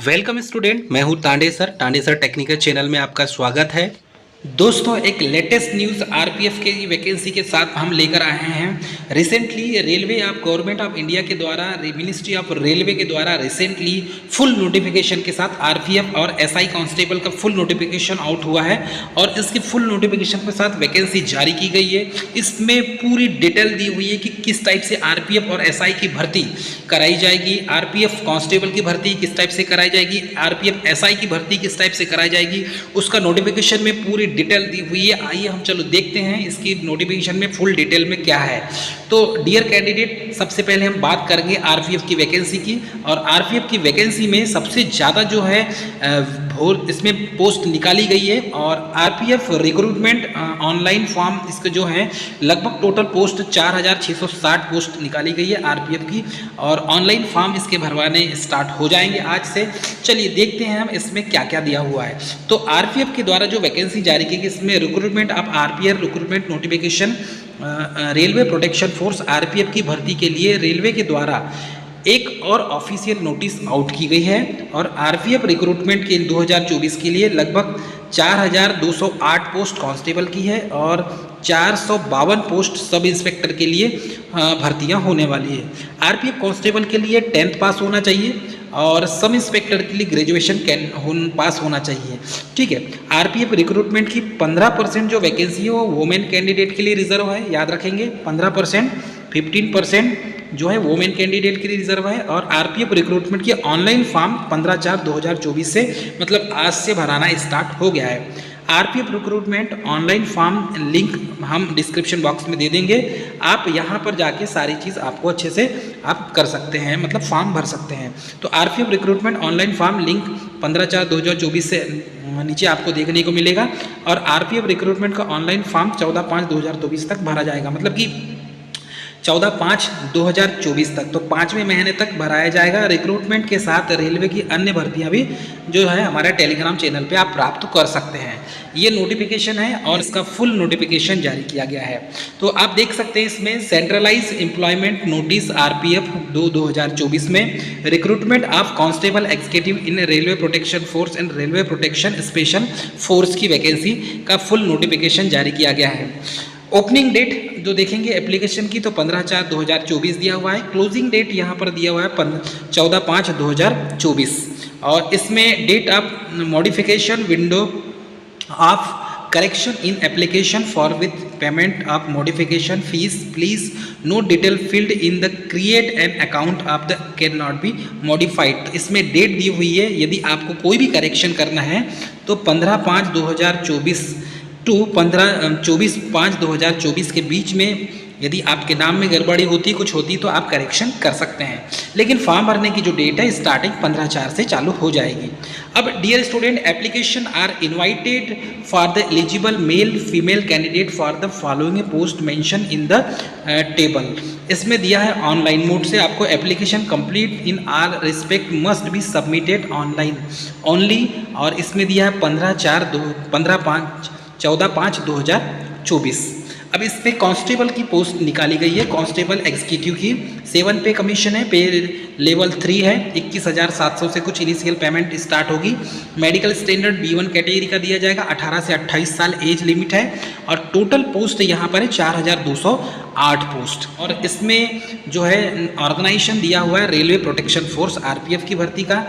Welcome student, मैं हूं Tande sir technical channel में आपका स्वागत है। दोस्तों, एक लेटेस्ट न्यूज़ आरपीएफ के वैकेंसी के साथ हम लेकर आए हैं। Recently railway of government of India के द्वारा मिनिस्ट्री ऑफ रेलवे के द्वारा रिसेंटली फुल नोटिफिकेशन के साथ आरपीएफ और एसआई कांस्टेबल का फुल नोटिफिकेशन आउट हुआ है और इसकी फुल नोटिफिकेशन के साथ वैकेंसी जारी की गई है। इसमें पूरी डिटेल दी हुई है कि किस टाइप से आरपीएफ और एसआई की भर्ती कराई जाएगी, आरपीएफ कांस्टेबल की भर्ती किस टाइप से कराई जाएगी, आरपीएफ एसआई की भर्ती किस टाइप से कराई जाएगी, उसका नोटिफिकेशन में पूरी डिटेल दी हुई है। आइए हम चलो देखते हैं इसकी नोटिफिकेशन में फुल डिटेल में क्या है। तो डियर कैंडिडेट, सबसे पहले हम बात करेंगे आरपीएफ की वैकेंसी की। और आरपीएफ की वैकेंसी में सबसे ज़्यादा जो है इसमें पोस्ट निकाली गई है। और आरपीएफ रिक्रूटमेंट ऑनलाइन फॉर्म इसके जो है लगभग टोटल पोस्ट 4660 पोस्ट निकाली गई है आरपीएफ की। और ऑनलाइन फॉर्म इसके भरवाने स्टार्ट हो जाएंगे आज से। चलिए देखते हैं हम इसमें क्या क्या दिया हुआ है। तो आरपीएफ के द्वारा जो वैकेंसी जारी की गई, इसमें recruitment of RPF recruitment notification railway protection force RPF की भर्ती के लिए रेलवे के द्वारा एक और ऑफिशियल नोटिस आउट की गई है। और आरपीएफ रिक्रूटमेंट के 2024 के लिए लगभग 4208 पोस्ट कांस्टेबल की है और 452 पोस्ट सब इंस्पेक्टर के लिए भर्तियां होने वाली है। आरपीएफ कांस्टेबल के लिए 10th पास होना चाहिए और सब इंस्पेक्टर के लिए ग्रेजुएशन पास होना चाहिए। ठीक है। आरपीएफ रिक्रूटमेंट की 15% जो वैकेंसी है वो वुमेन कैंडिडेट के लिए रिजर्व है, याद रखेंगे 15%। 15% जो है वुमेन कैंडिडेट के लिए रिजर्व है। और आरपीएफ रिक्रूटमेंट की ऑनलाइन फॉर्म 15/4/2024 से मतलब आज से भराना स्टार्ट हो गया है। RPF recruitment online form link हम डिस्क्रिप्शन बॉक्स में दे देंगे। आप यहाँ पर जाके सारी चीज़ आपको अच्छे से आप कर सकते हैं, मतलब फॉर्म भर सकते हैं। तो RPF recruitment online form link 15/4/2024 से नीचे आपको देखने को मिलेगा। और आरपीएफ रिक्रूटमेंट का ऑनलाइन फॉर्म 14/5/2024 तक भरा जाएगा, मतलब कि 14/5/2024 तक, तो 5वें महीने तक भराया जाएगा। रिक्रूटमेंट के साथ रेलवे की अन्य भर्तियां भी जो है हमारे टेलीग्राम चैनल पे आप प्राप्त कर सकते हैं। ये नोटिफिकेशन है और इसका फुल नोटिफिकेशन जारी किया गया है। तो आप देख सकते हैं इसमें सेंट्रलाइज एम्प्लॉयमेंट नोटिस आरपीएफ 2024 में recruitment of constable executive in railway protection force and railway protection special force की वैकेंसी का फुल नोटिफिकेशन जारी किया गया है। ओपनिंग डेट जो देखेंगे एप्लीकेशन की तो 15/4/2024 दिया हुआ है। क्लोजिंग डेट यहाँ पर दिया हुआ है 14/5/2024। और इसमें date of modification window of correction in application for with payment of modification fees please no detail field in the create an account of the can not be modified. इसमें डेट दी हुई है, यदि आपको कोई भी करेक्शन करना है तो 15/5/2024 टू 24/5/2024 के बीच में यदि आपके नाम में गड़बड़ी होती कुछ होती तो आप करेक्शन कर सकते हैं। लेकिन फॉर्म भरने की जो डेट है स्टार्टिंग 15/4 से चालू हो जाएगी। अब dear student, application are invited for the eligible male female candidate for the following post mention in the table. इसमें दिया है ऑनलाइन मोड से आपको application complete in all respect must be submitted online only. और इसमें दिया है 14/5/2024। अब इसमें कांस्टेबल की पोस्ट निकाली गई है, कांस्टेबल एग्जीक्यूटिव की 7 पे कमीशन है, पे लेवल 3 है, 21,700 से कुछ इनिशियल पेमेंट स्टार्ट होगी। मेडिकल स्टैंडर्ड B1 कैटेगरी का दिया जाएगा, 18 से 28 साल एज लिमिट है। और टोटल पोस्ट यहाँ पर है 4208 पोस्ट। और इसमें जो है ऑर्गेनाइजेशन दिया हुआ है रेलवे प्रोटेक्शन फोर्स आरपीएफ की भर्ती का।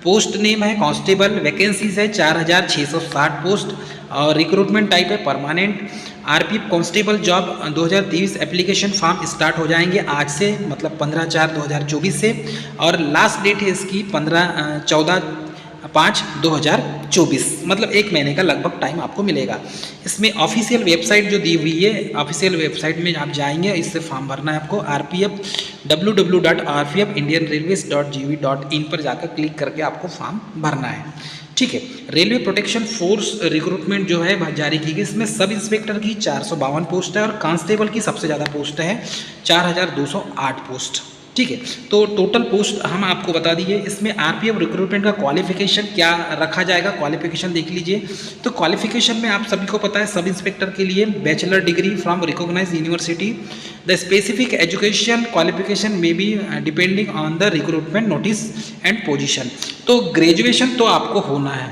पोस्ट नेम है कांस्टेबल, वैकेंसीज है 4660 पोस्ट। और रिक्रूटमेंट टाइप है permanent. RPF constable job 2023 application form start हो जाएंगे आज से, मतलब 15/4/2024 से। और लास्ट डेट है इसकी 14/5/2024, मतलब 1 महीने का लगभग टाइम आपको मिलेगा। इसमें ऑफिशियल वेबसाइट जो दी हुई है, ऑफिशियल वेबसाइट में आप जाएंगे, इससे फॉर्म भरना है आपको। आरपीएफ www.rpfindianrailways.gov.in पर जाकर क्लिक करके आपको फॉर्म भरना है। ठीक है। रेलवे प्रोटेक्शन फोर्स रिक्रूटमेंट जो है जारी की गई, इसमें सब इंस्पेक्टर की 452 पोस्ट है और कांस्टेबल की सबसे ज़्यादा पोस्ट है 4208 पोस्ट। ठीक है। तो टोटल पोस्ट हम आपको बता दिए। इसमें आरपीएफ रिक्रूटमेंट का क्वालिफिकेशन क्या रखा जाएगा, क्वालिफिकेशन देख लीजिए। तो क्वालिफिकेशन में आप सभी को पता है, सब इंस्पेक्टर के लिए bachelor degree from recognised university. The specific education qualification में be depending on the recruitment notice and position. तो ग्रेजुएशन तो आपको होना है,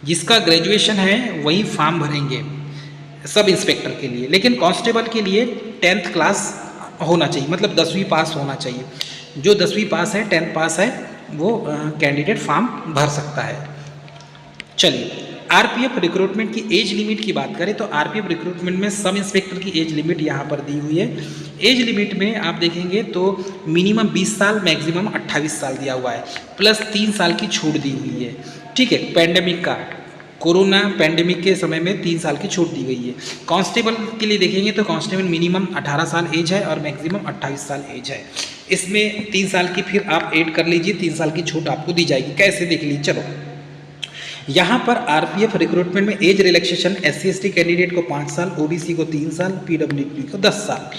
जिसका ग्रेजुएशन है वही फॉर्म भरेंगे सब इंस्पेक्टर के लिए। लेकिन कांस्टेबल के लिए 10th क्लास होना चाहिए, मतलब 10वीं पास होना चाहिए। जो 10वीं पास है, 10th पास है, वो कैंडिडेट फॉर्म भर सकता है। चलिए, आरपीएफ रिक्रूटमेंट की एज लिमिट की बात करें तो आरपीएफ रिक्रूटमेंट में सब इंस्पेक्टर की एज लिमिट यहाँ पर दी हुई है। एज लिमिट में आप देखेंगे तो मिनिमम 20 साल, मैक्सिमम 28 साल दिया हुआ है, प्लस 3 साल की छूट दी हुई है। ठीक है, पैंडेमिक का, कोरोना पैंडेमिक के समय में 3 साल की छूट दी गई है। कांस्टेबल के लिए देखेंगे तो कांस्टेबल मिनिमम 18 साल एज है और मैक्सिमम 28 साल एज है। इसमें 3 साल की फिर आप ऐड कर लीजिए, 3 साल की छूट आपको दी जाएगी। कैसे देख लीजिए, चलो यहाँ पर आरपीएफ रिक्रूटमेंट में एज रिलैक्सेशन SC/ST कैंडिडेट को 5 साल, ओबीसी को 3 साल, पीडब्ल्यूडी को 10 साल।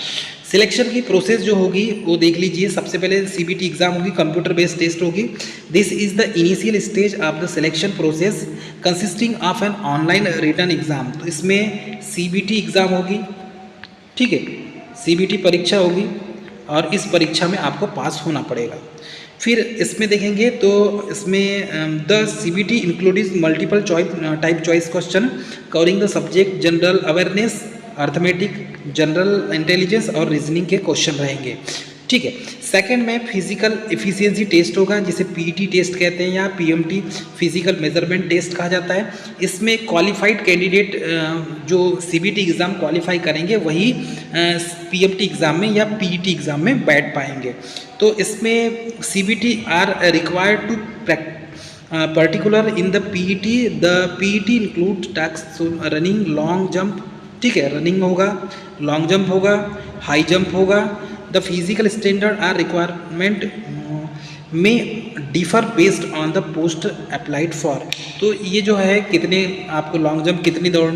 सिलेक्शन की प्रोसेस जो होगी वो देख लीजिए। सबसे पहले CBT एग्जाम होगी, कंप्यूटर बेस्ड टेस्ट होगी। This is the initial stage of the selection process consisting of an online written exam. तो इसमें CBT एग्जाम होगी, ठीक है, CBT परीक्षा होगी और इस परीक्षा में आपको पास होना पड़ेगा। फिर इसमें देखेंगे तो इसमें the CBT including multiple type choice question covering the subject general awareness, arithmetic, general intelligence और रीजनिंग के क्वेश्चन रहेंगे। ठीक है। सेकंड में फिजिकल एफिशिएंसी टेस्ट होगा, जिसे PET टेस्ट कहते हैं या PMT फिजिकल मेजरमेंट टेस्ट कहा जाता है। इसमें क्वालिफाइड कैंडिडेट जो CBT एग्ज़ाम क्वालिफाई करेंगे वही PMT एग्ज़ाम में या PET एग्ज़ाम में बैठ पाएंगे। तो इसमें CBT are required to particular in the PET include task running, long jump, ठीक है, रनिंग होगा, लॉन्ग जंप होगा, हाई जंप होगा। The physical standard are requirement में differ based on the post applied for. तो ये जो है कितने आपको लॉन्ग जंप, कितनी दौड़,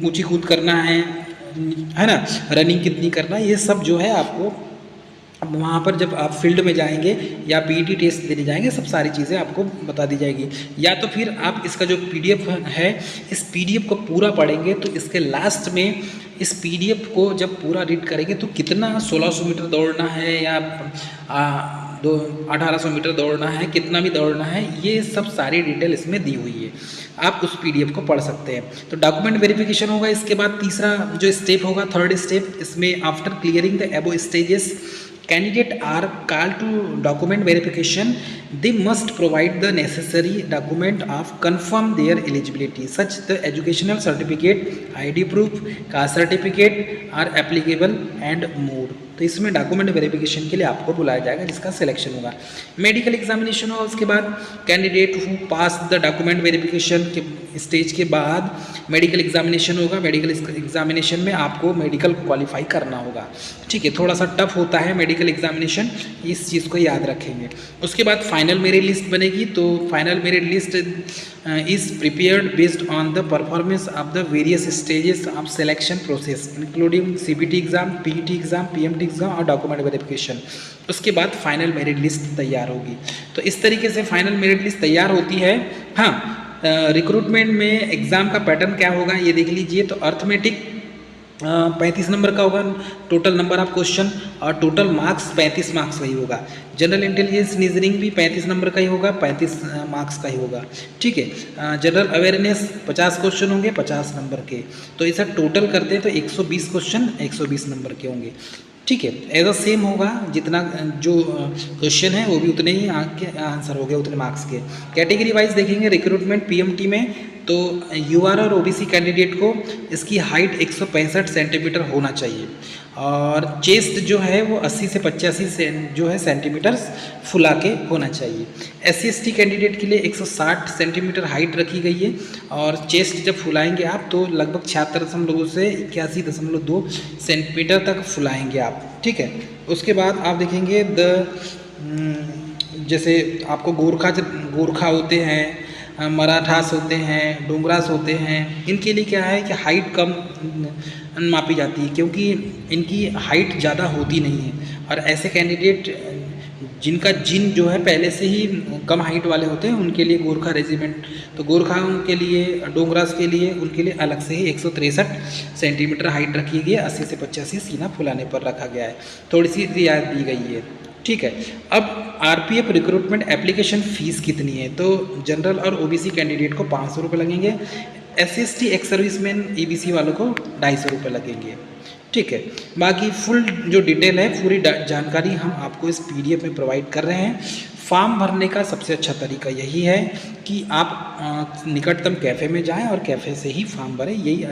ऊंची कूद करना है ना, रनिंग कितनी करना है, ये सब जो है आपको वहाँ पर जब आप फील्ड में जाएंगे या PET टेस्ट देने जाएंगे, सब सारी चीज़ें आपको बता दी जाएगी। या तो फिर आप इसका जो PDF है, इस PDF को पूरा पढ़ेंगे तो इसके लास्ट में इस PDF को जब पूरा रीड करेंगे तो कितना 1600 मीटर दौड़ना है या 1800 मीटर दौड़ना है, कितना भी दौड़ना है, ये सब सारी डिटेल इसमें दी हुई है। आप उस PDF को पढ़ सकते हैं। तो डॉक्यूमेंट वेरिफिकेशन होगा। इसके बाद तीसरा जो स्टेप होगा, थर्ड स्टेप, इसमें after clearing the above stages candidate are called to document verification. They must provide the necessary document of confirm their eligibility such the educational certificate, ID proof, caste certificate are applicable and more. तो इसमें document verification के लिए आपको बुलाया जाएगा, जिसका selection होगा। Medical examination होगा। उसके बाद candidate who pass the document verification के स्टेज के बाद मेडिकल एग्जामिनेशन होगा। मेडिकल एग्जामिनेशन में आपको मेडिकल क्वालिफाई करना होगा। ठीक है, थोड़ा सा टफ होता है मेडिकल एग्जामिनेशन, इस चीज़ को याद रखेंगे। उसके बाद फाइनल मेरिट लिस्ट बनेगी। तो final merit list is prepared based on the performance of the various stages of selection process including CBT exam, PET exam, PMT exam और डॉक्यूमेंट वेरिफिकेशन। उसके बाद फाइनल मेरिट लिस्ट तैयार होगी। तो इस तरीके से फाइनल मेरिट लिस्ट तैयार होती है। हाँ, रिक्रूटमेंट में एग्ज़ाम का पैटर्न क्या होगा ये देख लीजिए। तो अर्थमेटिक 35 नंबर का होगा टोटल नंबर ऑफ क्वेश्चन और टोटल मार्क्स 35 मार्क्स का ही होगा। जनरल इंटेलिजेंस रीजनिंग भी 35 नंबर का ही होगा, 35 मार्क्स का ही होगा। ठीक है। जनरल अवेयरनेस 50 क्वेश्चन होंगे, 50 नंबर के। तो इसे टोटल करते हैं तो 120 क्वेश्चन 120 नंबर के होंगे। ठीक है, एज सेम होगा, जितना जो क्वेश्चन है वो भी उतने ही आंसर हो गए, उतने मार्क्स के। कैटेगरी वाइज देखेंगे रिक्रूटमेंट PMT में तो UR और OBC कैंडिडेट को इसकी हाइट 165 सेंटीमीटर होना चाहिए और चेस्ट जो है वो 80 से 85 जो है सेंटीमीटर्स फुला के होना चाहिए। SC/ST कैंडिडेट के लिए 160 सेंटीमीटर हाइट रखी गई है और चेस्ट जब फुलाएंगे आप तो लगभग 76.2 से 81.2 सेंटीमीटर तक फुलाएंगे आप। ठीक है। उसके बाद आप देखेंगे जैसे आपको गोरखा होते हैं, मराठास होते हैं, डोगरास होते हैं, इनके लिए क्या है कि हाइट कम मापी जाती है, क्योंकि इनकी हाइट ज़्यादा होती नहीं है और ऐसे कैंडिडेट जिनका जिन जो है पहले से ही कम हाइट वाले होते हैं उनके लिए गोरखा रेजिमेंट, तो गोरखाओं के लिए, डोंगरास के लिए, उनके लिए अलग से ही 163 सेंटीमीटर हाइट रखी गई है, 80 से 85 सीना फुलाने पर रखा गया है, थोड़ी सी रियायत दी गई है। ठीक है, अब आरपीएफ रिक्रूटमेंट एप्लीकेशन फ़ीस कितनी है? तो जनरल और ओबीसी कैंडिडेट को 500 रुपये लगेंगे, एससी एक्स सर्विसमैन ईबीसी वालों को 250 रुपये लगेंगे। ठीक है, बाकी फुल जो डिटेल है, पूरी जानकारी हम आपको इस पीडीएफ में प्रोवाइड कर रहे हैं। फॉर्म भरने का सबसे अच्छा तरीका यही है कि आप निकटतम कैफ़े में जाएं और कैफ़े से ही फॉर्म भरें, यही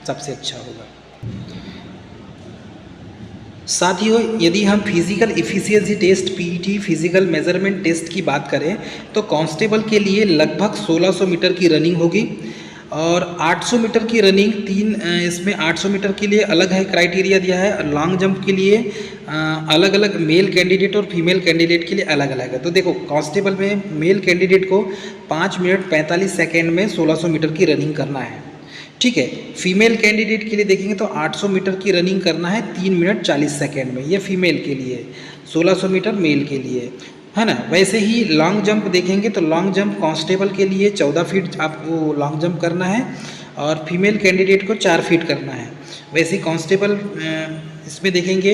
सबसे अच्छा होगा। साथियों, यदि हम physical efficiency test PET physical measurement test की बात करें तो कांस्टेबल के लिए लगभग 1600 मीटर की रनिंग होगी और 800 मीटर की रनिंग इसमें 800 मीटर के लिए अलग है क्राइटेरिया दिया है और लॉन्ग जंप के लिए अलग अलग मेल कैंडिडेट और फीमेल कैंडिडेट के लिए अलग अलग है। तो देखो, कांस्टेबल में मेल कैंडिडेट को 5 मिनट 45 सेकेंड में 1600 मीटर की रनिंग करना है। ठीक है, फीमेल कैंडिडेट के लिए देखेंगे तो 800 मीटर की रनिंग करना है 3 मिनट 40 सेकेंड में, ये फीमेल के लिए, 1600 मीटर मेल के लिए, है ना। वैसे ही लॉन्ग जंप देखेंगे तो लॉन्ग जंप कांस्टेबल के लिए 14 फीट आपको लॉन्ग जंप करना है और फीमेल कैंडिडेट को 4 फीट करना है। वैसे ही कांस्टेबल इसमें देखेंगे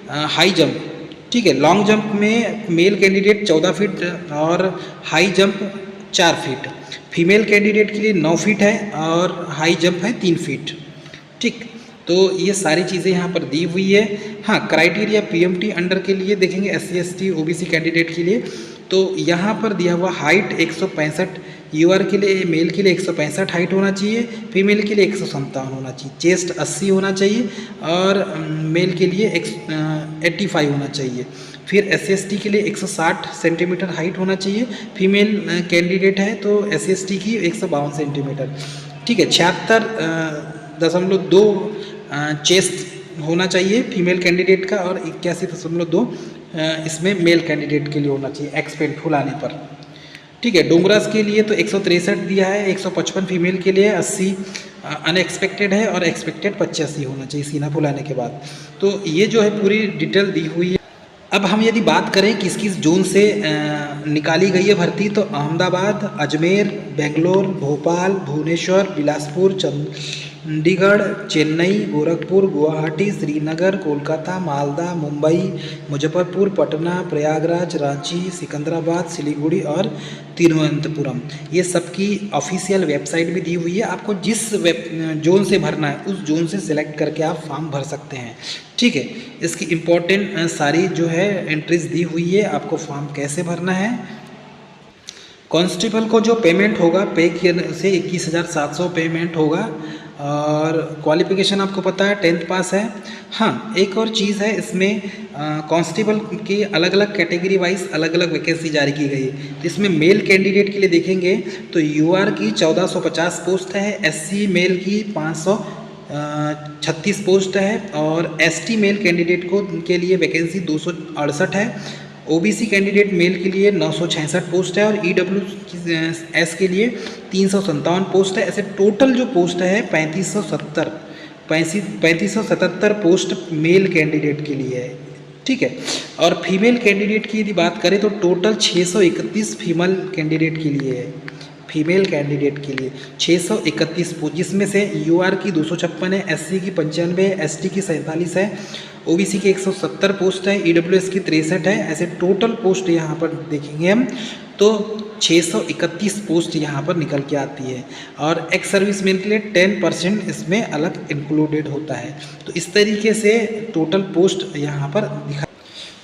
हाई जंप, ठीक है, लॉन्ग जंप में मेल कैंडिडेट 14 फीट और high jump 4 feet, female candidate के लिए 9 फीट है और हाई जंप है 3 फीट। ठीक, तो ये सारी चीज़ें यहाँ पर दी हुई है। हाँ, क्राइटेरिया पीएमटी अंडर के लिए देखेंगे, एससी एसटी ओबीसी कैंडिडेट के लिए तो यहाँ पर दिया हुआ हाइट 165, यूआर के लिए मेल के लिए 165 हाइट होना चाहिए, फीमेल के लिए 157 होना चाहिए, चेस्ट 80 होना चाहिए और मेल के लिए 85 होना चाहिए। फिर एससी के लिए 160 सेंटीमीटर हाइट होना चाहिए, फीमेल कैंडिडेट है तो एससी की 152 सेंटीमीटर। ठीक है, 76.2 चेस्ट होना चाहिए फीमेल कैंडिडेट का और 81.2 इसमें मेल कैंडिडेट के लिए होना चाहिए एक्सपेंड फुलाने पर। ठीक है, डोंगरास के लिए तो 163 दिया है, 155 फीमेल के लिए, 80 अनएक्सपेक्टेड है और एक्सपेक्टेड 85 होना चाहिए सीना फुलाने के बाद। तो ये जो है पूरी डिटेल दी हुई है। अब हम यदि बात करें किस किस जोन से निकाली गई है भर्ती, तो अहमदाबाद, अजमेर, बेंगलोर, भोपाल, भुवनेश्वर, बिलासपुर, चंडीगढ़, चेन्नई, गोरखपुर, गुवाहाटी, श्रीनगर, कोलकाता, मालदा, मुंबई, मुजफ्फरपुर, पटना, प्रयागराज, रांची, सिकंदराबाद, सिलीगुड़ी और तिरुवनंतपुरम, ये सबकी ऑफिशियल वेबसाइट भी दी हुई है। आपको जिस जोन से भरना है उस जोन से सिलेक्ट करके आप फॉर्म भर सकते हैं। ठीक है, इसकी इम्पोर्टेंट सारी जो है एंट्रीज दी हुई है, आपको फॉर्म कैसे भरना है। कांस्टेबल को जो पेमेंट होगा पे से 21,700 पेमेंट होगा और क्वालिफिकेशन आपको पता है 10th पास है। हाँ, एक और चीज़ है इसमें, कांस्टेबल के अलग अलग कैटेगरी वाइज अलग अलग वैकेंसी जारी की गई है। तो इसमें मेल कैंडिडेट के लिए देखेंगे तो यूआर की 1450 पोस्ट है, एससी मेल की 536 पोस्ट है और एसटी मेल कैंडिडेट को के लिए वैकेंसी 268 है, ओबीसी कैंडिडेट मेल के लिए 966 पोस्ट है और ईडब्ल्यूएस के लिए 357 पोस्ट है। ऐसे टोटल जो पोस्ट है 3577 पोस्ट मेल कैंडिडेट के लिए है। ठीक है, और फीमेल कैंडिडेट की यदि बात करें तो टोटल 631 फीमेल कैंडिडेट के लिए है, फीमेल कैंडिडेट के लिए 631 पोस्ट, जिसमें से यूआर की 256 है, एससी की 95 है, एसटी की 47 है, ओबीसी की 170 पोस्ट है, ईडब्ल्यूएस की 63 है। ऐसे टोटल पोस्ट यहाँ पर देखेंगे हम तो 631 पोस्ट यहाँ पर निकल के आती है और एक्स सर्विसमैन के लिए 10% इसमें अलग इंक्लूडेड होता है। तो इस तरीके से टोटल पोस्ट यहाँ पर दिखा।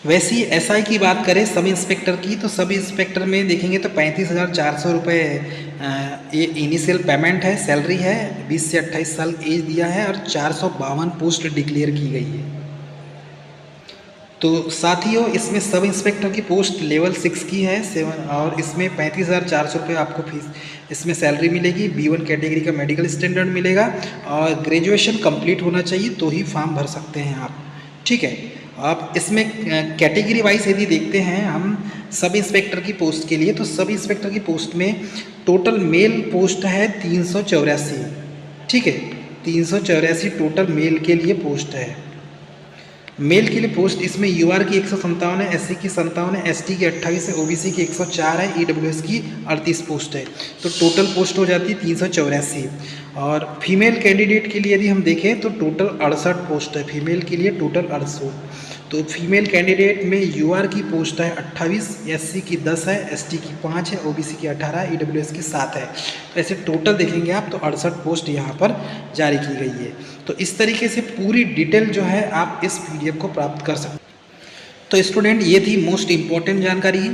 वैसी एसआई की बात करें सब इंस्पेक्टर की, तो सब इंस्पेक्टर में देखेंगे तो 35,400 रुपये ये इनिशियल पेमेंट है, सैलरी है, 20 से 28 साल एज दिया है और 452 पोस्ट डिक्लेयर की गई है। तो साथियों, इसमें सब इंस्पेक्टर की पोस्ट लेवल 6 की है 7 और इसमें 35,400 रुपये आपको फीस इसमें सैलरी मिलेगी। B1 कैटेगरी का मेडिकल स्टैंडर्ड मिलेगा और ग्रेजुएशन कंप्लीट होना चाहिए तो ही फॉर्म भर सकते हैं आप। ठीक है, आप इसमें कैटेगरी वाइज यदि देखते हैं हम सब इंस्पेक्टर की पोस्ट के लिए, तो सब इंस्पेक्टर की पोस्ट में टोटल मेल पोस्ट है 384। ठीक है, 384 टोटल मेल के लिए पोस्ट है। मेल के लिए पोस्ट इसमें यूआर की 157 है, एससी की 57 है, एसटी की 28 है, ओबीसी की 104 है, ईडब्ल्यूएस की 38 पोस्ट है। तो टोटल पोस्ट हो जाती है 384। और फीमेल कैंडिडेट के लिए यदि हम देखें तो टोटल 68 पोस्ट है फीमेल के लिए, टोटल 68। तो फीमेल कैंडिडेट में यूआर की पोस्ट है 28, एससी की 10 है, एसटी की 5 है, ओबीसी की 18 है, ईडब्ल्यूएस की 7 है। तो ऐसे टोटल देखेंगे आप तो 68 पोस्ट यहाँ पर जारी की गई है। तो इस तरीके से पूरी डिटेल जो है आप इस पीडीएफ को प्राप्त कर सकते हैं। तो स्टूडेंट ये थी मोस्ट इम्पॉर्टेंट जानकारी।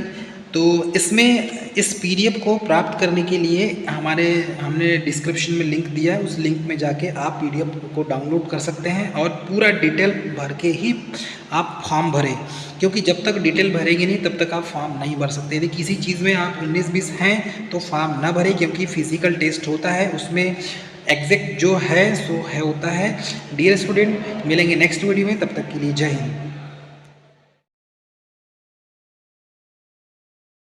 तो इसमें इस पीडीएफ को प्राप्त करने के लिए हमने डिस्क्रिप्शन में लिंक दिया है, उस लिंक में जाके आप पीडीएफ को डाउनलोड कर सकते हैं और पूरा डिटेल भर के ही आप फॉर्म भरें, क्योंकि जब तक डिटेल भरेंगे नहीं तब तक आप फॉर्म नहीं भर सकते। यदि किसी चीज़ में आप 19-20 हैं तो फॉर्म ना भरें, क्योंकि फिजिकल टेस्ट होता है, उसमें एग्जैक्ट जो है सो है होता है। डियर स्टूडेंट, मिलेंगे नेक्स्ट वीडियो में, तब तक के लिए जय हिंद।